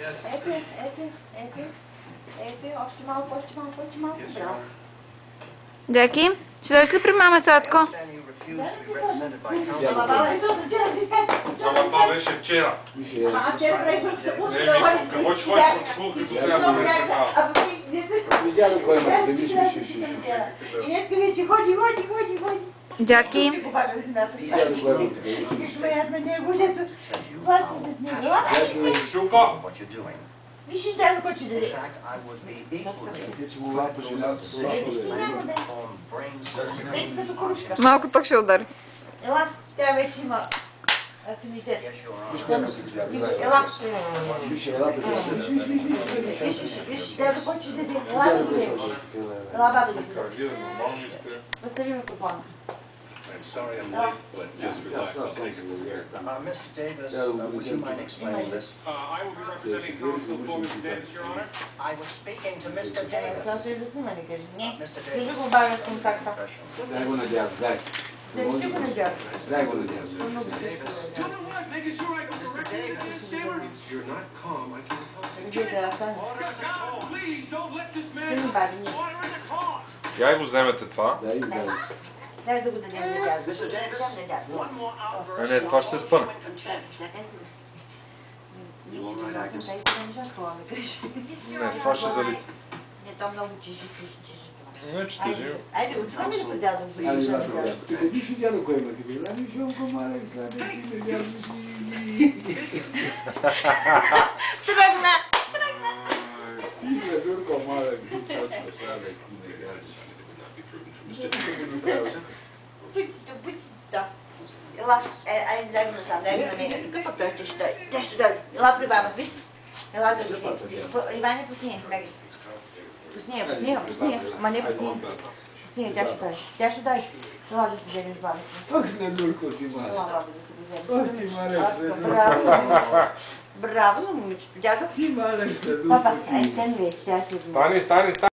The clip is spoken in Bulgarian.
Ето, още малко. Браво. Джеки, ще дойдеш ли при мама, Сладко? Ама това беше вчера. Аз вчера правих Не, какво ще ходиш по цикул, като сега до мен така? И днеска вече ходи. Джаки, Шуко! Виж, дядо, кой ще даде. малко ток ще удари. Ела, тя вече има афинитет. Ела. Виж, дядо, кой ще даде. Ела да го вземеш. Ела, баба да го даде. Постави микрофона. I'm sorry I'm late, but just relax. I'll take it from here. Mr. Davis, would you mind explaining this? I will be representing counsel for Mr. Davis, Your Honor. I was speaking to Mr. Davis. Сега се да снима, не кажи. Не, Mr. кажи Davis. го бавя с контакта. Дай го на дядо, дай. Не, ти го не дядо. Дай го на дядо. Много тежко е. Tell me what, making sure I go directly into this chamber? You're not calm. I can't help it. Вие трябва да стане. Order in the car, please, don't let this Сини man... баби, не. Order in the car! Я го вземете това. Дай го, дай го. Дай да го дадем на дядо. Mr. Davis? Дам на дядо. One more outburst. Не, с това ще се спъна. Чакай сега. Не съм тъй неща, това ме кажи. Не, с това ще залити. Не, то много тежи. Не, че тежи. Айде, отвъни ли при дядо? Али, злато, дядо. Ти виж ли дядо кой има? Ти виж, ами Жонко, малек, сладе си, не дядо си. Тръгна! Ти бе, Жонко, малек, точно, сладе си, не дядо си. Пътито. Ела, айде, дай го насам, дай го на мен. Пък той ще дойде. Тя ще дойде. Ела при баба, виж. Ела да го вземеш. Иване, пусни, беги. Пусни. Ма не пусни. Пусни, тя ще дойде. Ела да си вземеш баба си. Ох, не, Нурко, ти малек. Ела баба да си го вземеш. Ох, ти малек, Браво. Браво на момичето. Дядо. ти малек, Папа, ай, стани вече, тя си. Стани.